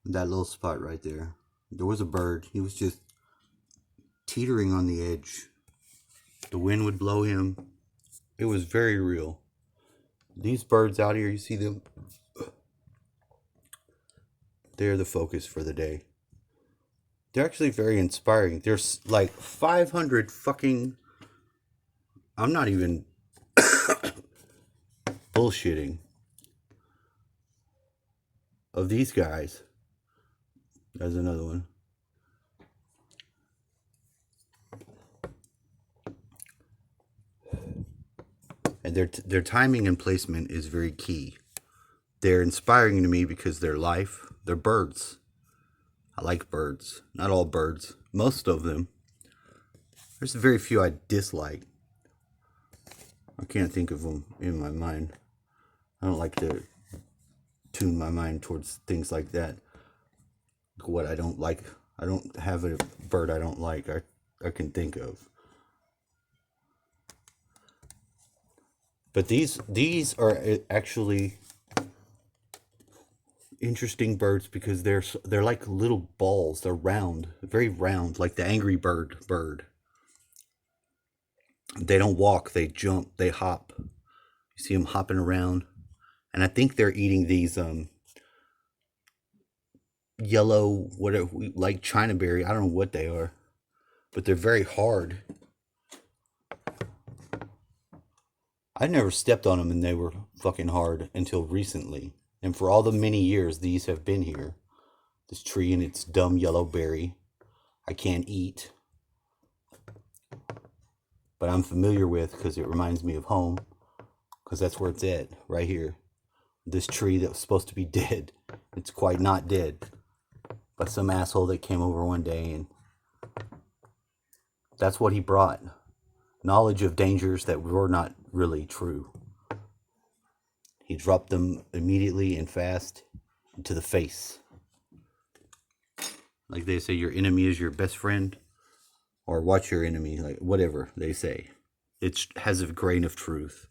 That little spot right there. There was a bird. He was just teetering on the edge. The wind would blow him. It was very real. These birds out here, you see them? They're the focus for the day. They're actually very inspiring. There's like 500 fucking. I'm not even bullshitting. Of these guys. There's another one. And their timing and placement is very key. They're inspiring to me because they're life. They're birds. I like birds. Not all birds. Most of them. There's very few I dislike. I can't think of them in my mind. I don't like to tune my mind towards things like that. What I don't like. I don't have a bird I don't like. I can think of. But these are actually interesting birds because they're like little balls. They're round, very round, like the Angry Bird. They don't walk. They jump. They hop. You see them hopping around, and I think they're eating these yellow whatever like China berry. I don't know what they are, but they're very hard. I never stepped on them and they were fucking hard until recently. And for all the many years these have been here, this tree and its dumb yellow berry, I can't eat. But I'm familiar with because it reminds me of home. Because that's where it's at, right here. This tree that was supposed to be dead, it's quite not dead. But some asshole that came over one day and that's what he brought. Knowledge of dangers that were not really true. He dropped them immediately and fast into the face. Like they say, your enemy is your best friend, or watch your enemy, like whatever they say. It has a grain of truth.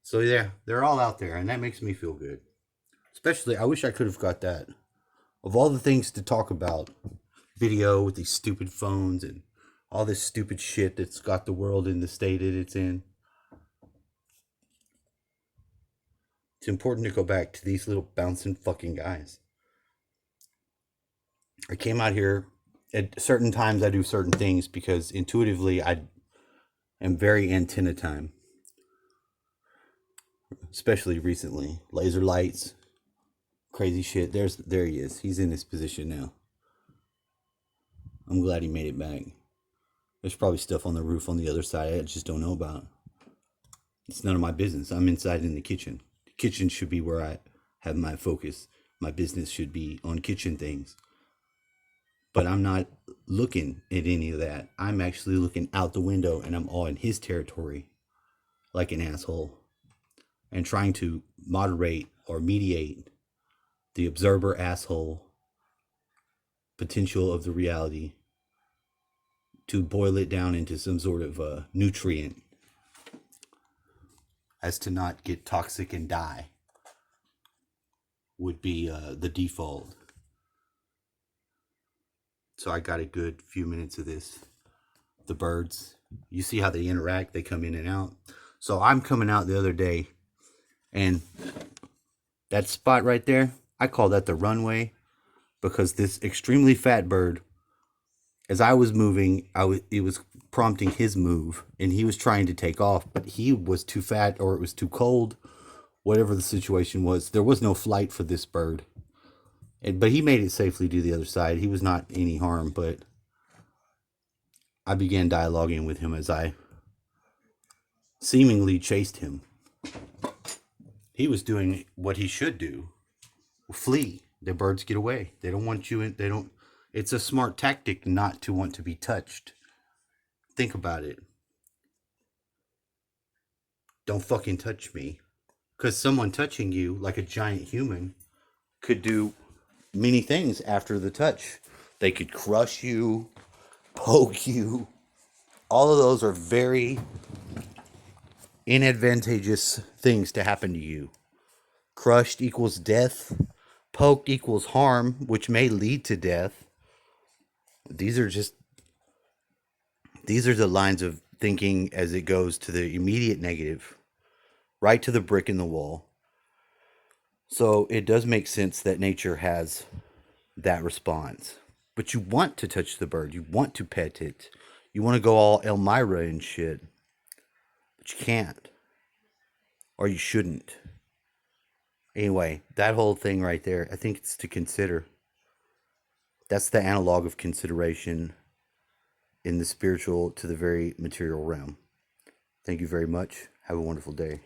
So yeah, they're all out there, and that makes me feel good. Especially, I wish I could have got that. Of all the things to talk about, video with these stupid phones and all this stupid shit that's got the world in the state that it's in. It's important to go back to these little bouncing fucking guys. I came out here at certain times. I do certain things because intuitively I am very antenna time. Especially recently, laser lights, crazy shit. There he is. He's in his position now. I'm glad he made it back. There's probably stuff on the roof on the other side I just don't know about. It's none of my business. I'm inside in the kitchen. The kitchen should be where I have my focus. My business should be on kitchen things. But I'm not looking at any of that. I'm actually looking out the window and I'm all in his territory like an asshole and trying to moderate or mediate the observer asshole potential of the reality to boil it down into some sort of nutrient as to not get toxic and die would be the default. So I got a good few minutes of this. The birds, you see how they interact, they come in and out. So I'm coming out the other day and that spot right there, I call that the runway because this extremely fat bird, as I was moving, it was prompting his move and he was trying to take off, but he was too fat or it was too cold, whatever the situation was. There was no flight for this bird. But he made it safely to the other side. He was not any harm, but I began dialoguing with him as I seemingly chased him. He was doing what he should do. Flee. The birds get away. They don't want you in. They don't. It's a smart tactic not to want to be touched. Think about it. Don't fucking touch me. Because someone touching you like a giant human could do many things after the touch. They could crush you, poke you. All of those are very inadvantageous things to happen to you. Crushed equals death. Poked equals harm, which may lead to death. These are the lines of thinking as it goes to the immediate negative, right to the brick in the wall. So it does make sense that nature has that response. But you want to touch the bird. You want to pet it. You want to go all Elmira and shit. But you can't. Or you shouldn't. Anyway, that whole thing right there, I think it's to consider. That's the analog of consideration in the spiritual to the very material realm. Thank you very much. Have a wonderful day.